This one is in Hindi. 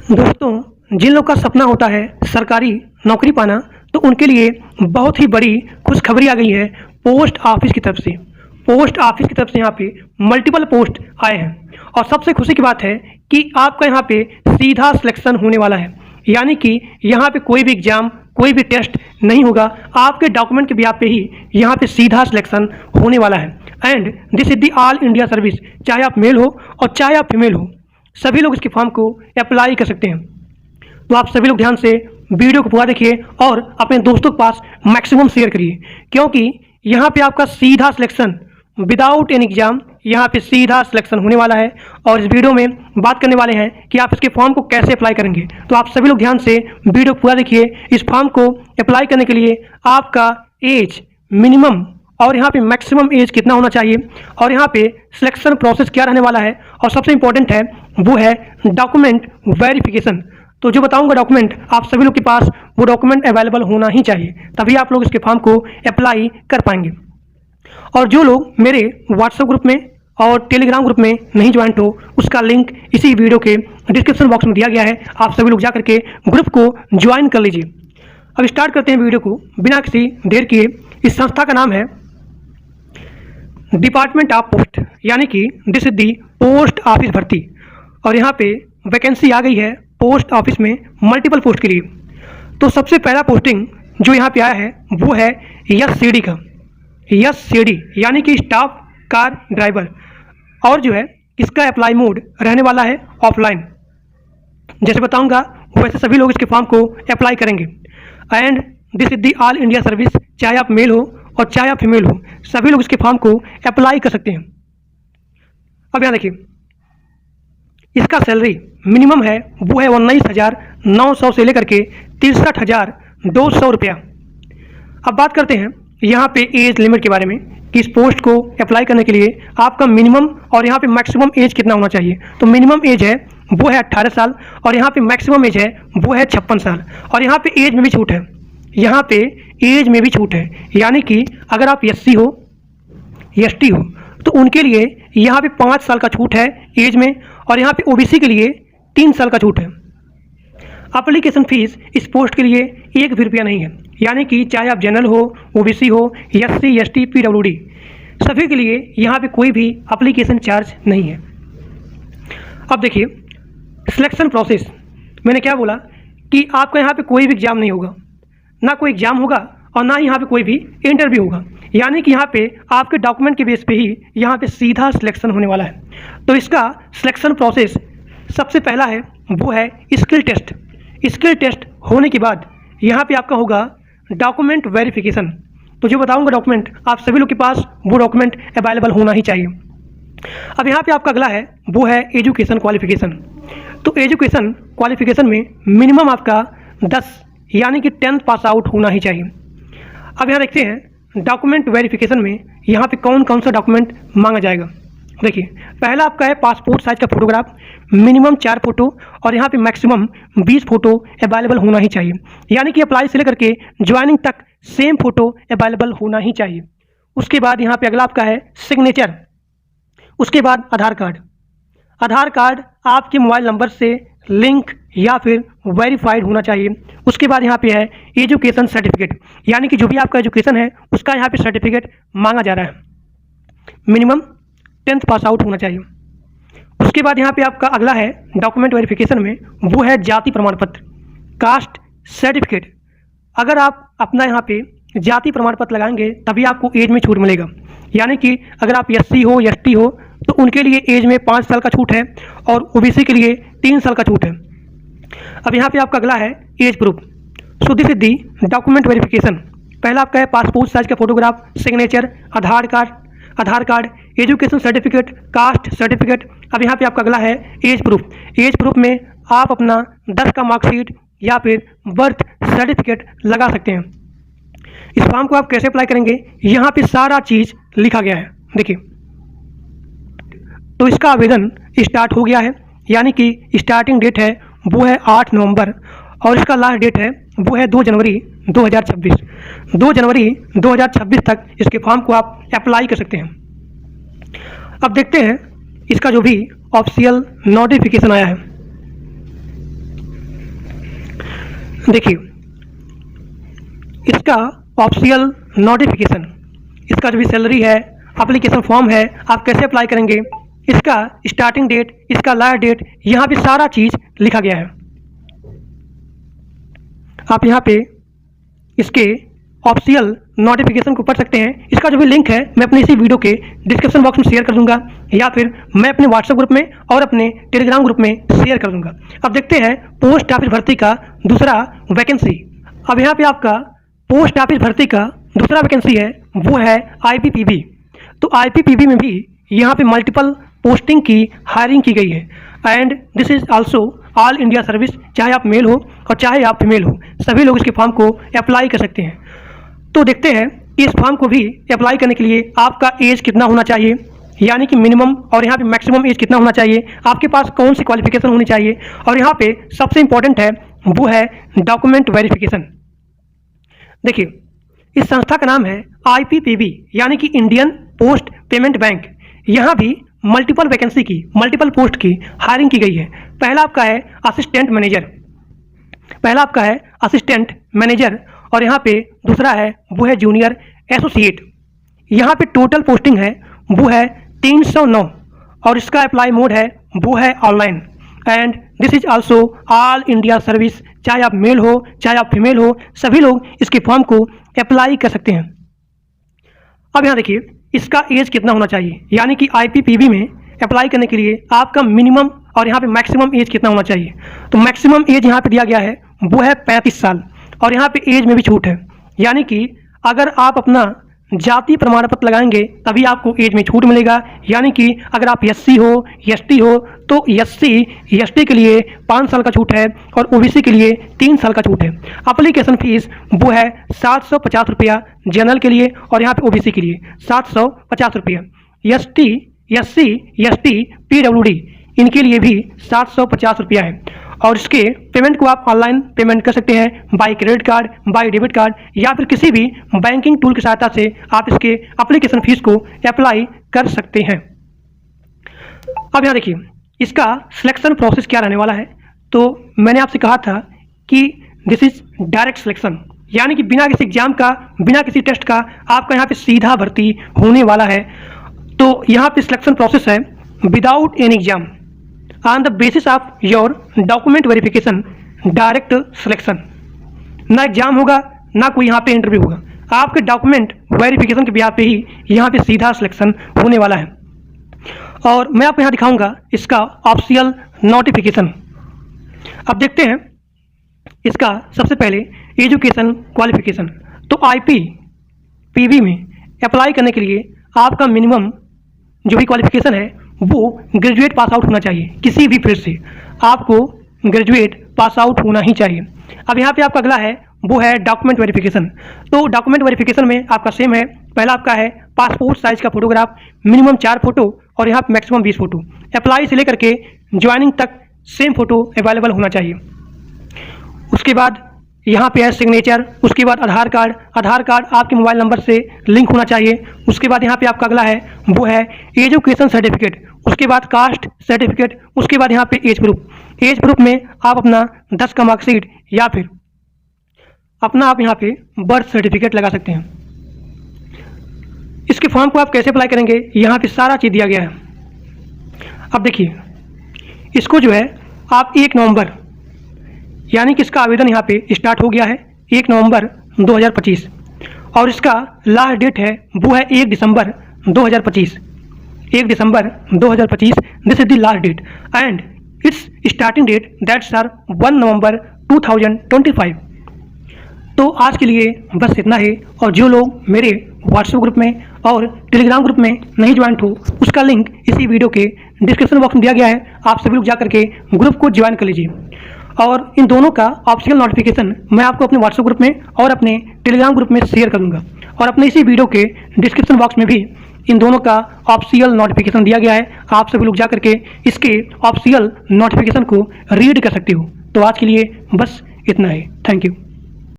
दोस्तों, जिन लोग का सपना होता है सरकारी नौकरी पाना, तो उनके लिए बहुत ही बड़ी खुशखबरी आ गई है पोस्ट ऑफिस की तरफ से। पोस्ट ऑफिस की तरफ से यहाँ पे मल्टीपल पोस्ट आए हैं और सबसे खुशी की बात है कि आपका यहाँ पे सीधा सिलेक्शन होने वाला है। यानी कि यहाँ पे कोई भी एग्जाम, कोई भी टेस्ट नहीं होगा, आपके डॉक्यूमेंट के बिहाफ पे ही यहाँ पे सीधा सिलेक्शन होने वाला है। And this is the all India service, चाहे आप मेल हो और चाहे आप फीमेल हो, सभी लोग इसके फॉर्म को अप्लाई कर सकते हैं। तो आप सभी लोग ध्यान से वीडियो को पूरा देखिए और अपने दोस्तों के पास मैक्सिमम शेयर करिए, क्योंकि यहाँ पे आपका सीधा सिलेक्शन विदाउट एनी एग्जाम, यहाँ पे सीधा सिलेक्शन होने वाला है। और इस वीडियो में बात करने वाले हैं कि आप इसके फॉर्म को कैसे अप्लाई करेंगे। तो आप सभी लोग ध्यान से वीडियो पूरा देखिए। इस फॉर्म को अप्लाई करने के लिए आपका एज मिनिमम और यहाँ पे मैक्सिमम एज कितना होना चाहिए, और यहाँ पे सिलेक्शन प्रोसेस क्या रहने वाला है, और सबसे इंपॉर्टेंट है वो है डॉक्यूमेंट वेरिफिकेशन। तो जो बताऊंगा डॉक्यूमेंट, आप सभी लोग के पास वो डॉक्यूमेंट अवेलेबल होना ही चाहिए, तभी आप लोग इसके फॉर्म को अप्लाई कर पाएंगे। और जो लोग मेरे व्हाट्सएप ग्रुप में और टेलीग्राम ग्रुप में नहीं ज्वाइंट हो, उसका लिंक इसी वीडियो के डिस्क्रिप्शन बॉक्स में दिया गया है। आप सभी लोग जा करके ग्रुप को ज्वाइन कर लीजिए। अब स्टार्ट करते हैं वीडियो को बिना किसी देर किए। इस संस्था का नाम है डिपार्टमेंट ऑफ पोस्ट, यानी कि this is the post office भर्ती। और यहाँ पे वैकेंसी आ गई है पोस्ट ऑफिस में मल्टीपल पोस्ट के लिए। तो सबसे पहला पोस्टिंग जो यहाँ पे आया है वो है एससीडी का, एससीडी यानी कि स्टाफ कार ड्राइवर। और जो है इसका अप्लाई मोड रहने वाला है ऑफलाइन। जैसे बताऊंगा वैसे सभी लोग इसके फॉर्म को अप्लाई करेंगे। And this is the all India service, चाहे आप मेल हो और चाहे आप फीमेल हो, सभी लोग इसके फॉर्म को अप्लाई कर सकते हैं। अब यहाँ देखिए, इसका सैलरी मिनिमम है वो है 19,900 से लेकर के 63,200 रुपया। अब बात करते हैं यहाँ पे एज लिमिट के बारे में कि इस पोस्ट को अप्लाई करने के लिए आपका मिनिमम और यहाँ पे मैक्सिमम एज कितना होना चाहिए। तो मिनिमम एज है वो है 18 साल और यहाँ पे मैक्सिमम एज है वो है 56 साल। और यहाँ पे एज में भी छूट है, यहाँ पे एज में भी छूट है। यानी कि अगर आप एससी हो, एसटी हो, तो उनके लिए यहाँ पे 5 साल का छूट है एज में, और यहाँ पे ओबीसी के लिए 3 साल का छूट है। एप्लीकेशन फीस इस पोस्ट के लिए 1 भी रुपया नहीं है। यानी कि चाहे आप जनरल हो, ओबीसी हो, एससी, एसटी, पीडब्ल्यूडी, सभी के लिए यहाँ पे कोई भी एप्लीकेशन चार्ज नहीं है। अब देखिए सिलेक्शन प्रोसेस, मैंने क्या बोला कि आपका यहाँ पे कोई भी एग्जाम नहीं होगा, ना कोई एग्जाम होगा और ना यहाँ पे कोई भी इंटरव्यू होगा। यानी कि यहाँ पे आपके डॉक्यूमेंट के बेस पे ही यहाँ पे सीधा सिलेक्शन होने वाला है। तो इसका सिलेक्शन प्रोसेस सबसे पहला है वो है स्किल टेस्ट। स्किल टेस्ट होने के बाद यहाँ पे आपका होगा डॉक्यूमेंट वेरिफिकेशन। तो जो बताऊँगा डॉक्यूमेंट, आप सभी लोग के पास वो डॉक्यूमेंट अवेलेबल होना ही चाहिए। अब यहाँ पे आपका अगला है वो है एजुकेशन क्वालिफिकेशन। तो एजुकेशन क्वालिफिकेशन में मिनिमम आपका 10 यानी कि 10th पास आउट होना ही चाहिए। अब यहाँ देखते हैं डॉक्यूमेंट वेरिफिकेशन में यहाँ पे कौन कौन सा डॉक्यूमेंट मांगा जाएगा। देखिए पहला आपका है पासपोर्ट साइज का फोटोग्राफ, मिनिमम 4 फोटो और यहाँ पे मैक्सिमम 20 फोटो अवेलेबल होना ही चाहिए। यानी कि अप्लाई से लेकर के ज्वाइनिंग तक सेम फोटो अवेलेबल होना ही चाहिए। उसके बाद यहाँ पे अगला आपका है सिग्नेचर। उसके बाद आधार कार्ड। आधार कार्ड आपके मोबाइल नंबर से लिंक या फिर वेरीफाइड होना चाहिए। उसके बाद यहाँ पे है एजुकेशन सर्टिफिकेट, यानी कि जो भी आपका एजुकेशन है उसका यहाँ पे सर्टिफिकेट मांगा जा रहा है। मिनिमम 10th पास आउट होना चाहिए। उसके बाद यहाँ पे आपका अगला है डॉक्यूमेंट वेरिफिकेशन में वो है जाति प्रमाण पत्र, कास्ट सर्टिफिकेट। अगर आप अपना यहाँ पे जाति प्रमाण पत्र लगाएंगे तभी आपको एज में छूट मिलेगा। यानी कि अगर आप एससी हो, एसटी हो, तो उनके लिए एज में 5 साल का छूट है और ओबीसी के लिए 3 साल का छूट है। अब यहाँ पे आपका अगला है age proof. So this is the document verification. पहला आपका है पासपोर्ट साइज का photograph, signature, Aadhaar card, education certificate, caste certificate. अब यहाँ पे आपका अगला है एज प्रूफ। एज प्रूफ में आप अपना 10 का मार्कशीट या फिर बर्थ सर्टिफिकेट लगा सकते हैं। इस फॉर्म को आप कैसे अप्लाई करेंगे, यहाँ पे सारा चीज़ लिखा गया है। देखिए, तो इसका आवेदन स्टार्ट हो गया है, यानी कि स्टार्टिंग डेट है वो है 8 नवंबर और इसका लास्ट डेट है वो है 2 जनवरी 2026। 2 जनवरी 2026 तक इसके फॉर्म को आप अप्लाई कर सकते हैं। अब देखते हैं इसका जो भी ऑफिशियल नोटिफिकेशन आया है। देखिए, इसका ऑप्शनल नोटिफिकेशन, इसका जो भी सैलरी है, एप्लीकेशन फॉर्म है, आप कैसे अप्लाई करेंगे, इसका स्टार्टिंग डेट, इसका लास्ट डेट, यहाँ पे सारा चीज़ लिखा गया है। आप यहाँ पे इसके ऑफिशियल नोटिफिकेशन को पढ़ सकते हैं। इसका जो भी लिंक है मैं अपने इसी वीडियो के डिस्क्रिप्शन बॉक्स में शेयर कर दूंगा, या फिर मैं अपने व्हाट्सएप ग्रुप में और अपने टेलीग्राम ग्रुप में शेयर कर दूंगा। अब देखते हैं पोस्ट ऑफिस भर्ती का दूसरा वैकेंसी। अब यहाँ पे आपका पोस्ट ऑफिस भर्ती का दूसरा वैकेंसी है, वो है IPPB। तो IPPB में भी यहाँ पे मल्टीपल पोस्टिंग की हायरिंग की गई है, and this is also all India service. चाहे आप मेल हो और चाहे आप फीमेल हो, सभी लोग इसके फॉर्म को अप्लाई कर सकते हैं। तो देखते हैं इस फॉर्म को भी अप्लाई करने के लिए आपका एज कितना होना चाहिए, यानी कि मिनिमम और यहाँ पे मैक्सिमम एज कितना होना चाहिए, आपके पास कौन सी क्वालिफिकेशन होनी चाहिए, और यहाँ पे सबसे इंपॉर्टेंट है वो है डॉक्यूमेंट वेरिफिकेशन। देखिए, इस संस्था का नाम है IPPB, यानी कि इंडियन पोस्ट पेमेंट बैंक। यहाँ भी मल्टीपल वैकेंसी की, मल्टीपल पोस्ट की हायरिंग की गई है। पहला आपका है असिस्टेंट मैनेजर, और यहाँ पे दूसरा है वो है जूनियर एसोसिएट। यहाँ पे टोटल पोस्टिंग है वो है 309, और इसका अप्लाई मोड है वो है online, and this is also all India service. चाहे आप मेल हो चाहे आप फीमेल हो, सभी लोग इसके फॉर्म को अप्लाई कर सकते हैं। अब यहाँ देखिए, इसका एज कितना होना चाहिए, यानी कि IPPB में अप्लाई करने के लिए आपका मिनिमम और यहाँ पे मैक्सिमम एज कितना होना चाहिए। तो मैक्सिमम एज यहाँ पे दिया गया है वो है 35 साल, और यहाँ पे एज में भी छूट है, यानी कि अगर आप अपना जाति प्रमाण पत्र लगाएंगे तभी आपको एज में छूट मिलेगा। यानी कि अगर आप SC हो, ST हो, तो SC ST के लिए 5 साल का छूट है, और OBC के लिए 3 साल का छूट है। एप्लीकेशन फीस वो है 750 रुपया जनरल के लिए, और यहाँ पे OBC के लिए 750 रुपया। SC ST PWD इनके लिए भी 750 रुपया है, और इसके पेमेंट को आप ऑनलाइन पेमेंट कर सकते हैं, by credit card, by debit card, या फिर किसी भी बैंकिंग टूल की सहायता से आप इसके एप्लीकेशन फीस को अप्लाई कर सकते हैं। अब यहाँ देखिए, इसका सिलेक्शन प्रोसेस क्या रहने वाला है। तो मैंने आपसे कहा था कि दिस इज डायरेक्ट सिलेक्शन, यानी कि बिना किसी एग्जाम का, बिना किसी टेस्ट का आपका यहाँ पे सीधा भर्ती होने वाला है। तो यहाँ पे सिलेक्शन प्रोसेस है without any exam, on the basis of your document verification, direct selection. ना एग्जाम होगा ना कोई यहाँ पे इंटरव्यू होगा, आपके डॉक्यूमेंट वेरिफिकेशन के बिहाफ पे ही यहाँ पे सीधा सिलेक्शन होने वाला है। और मैं आपको यहाँ दिखाऊंगा इसका ऑफिशियल नोटिफिकेशन। अब देखते हैं इसका सबसे पहले एजुकेशन क्वालिफिकेशन। तो IPPB में अप्लाई करने के लिए आपका मिनिमम जो भी क्वालिफिकेशन है वो ग्रेजुएट पास आउट होना चाहिए। किसी भी फील्ड से आपको ग्रेजुएट पास आउट होना ही चाहिए। अब यहाँ पे आपका अगला है वो है डॉक्यूमेंट वेरिफिकेशन। तो डॉक्यूमेंट वेरिफिकेशन में आपका सेम है, पहला आपका है पासपोर्ट साइज का फोटोग्राफ, मिनिमम 4 फोटो, और यहाँ पे मैक्सिमम 20 फोटो। अप्लाई से लेकर के ज्वाइनिंग तक सेम फोटो अवेलेबल होना चाहिए। उसके बाद यहाँ पे है सिग्नेचर, उसके बाद आधार कार्ड आपके मोबाइल नंबर से लिंक होना चाहिए। उसके बाद यहाँ पे आपका अगला है वो है एजुकेशन सर्टिफिकेट, उसके बाद कास्ट सर्टिफिकेट, उसके बाद यहाँ पे एज प्रूफ में आप अपना 10 का मार्कशीट या फिर अपना आप यहाँ पे बर्थ सर्टिफिकेट लगा सकते हैं। इसके फॉर्म को आप कैसे अप्लाई करेंगे, यहाँ पे सारा चीज़ दिया गया है। अब देखिए, इसको जो है आप 1 नवंबर, यानी कि इसका आवेदन यहाँ पे स्टार्ट हो गया है 1 नवंबर 2025, और इसका लास्ट डेट है वो है 1 दिसंबर 2025। 1 दिसंबर 2025 this is the last date, and it's starting date that's are 1 नवंबर 2025। तो आज के लिए बस इतना ही, और जो लोग मेरे व्हाट्सएप ग्रुप में और टेलीग्राम ग्रुप में नहीं ज्वाइन हो, उसका लिंक इसी वीडियो के डिस्क्रिप्शन बॉक्स में दिया गया है। आप सभी लोग जा करके ग्रुप को ज्वाइन कर लीजिए। और इन दोनों का ऑफिशियल नोटिफिकेशन मैं आपको अपने व्हाट्सएप ग्रुप में और अपने टेलीग्राम ग्रुप में शेयर करूंगा, और अपने इसी वीडियो के डिस्क्रिप्शन बॉक्स में भी इन दोनों का ऑफिशियल नोटिफिकेशन दिया गया है। आप सभी लोग जा करके इसके ऑफिशियल नोटिफिकेशन को रीड कर सकते हो। तो आज के लिए बस इतना ही। Thank you.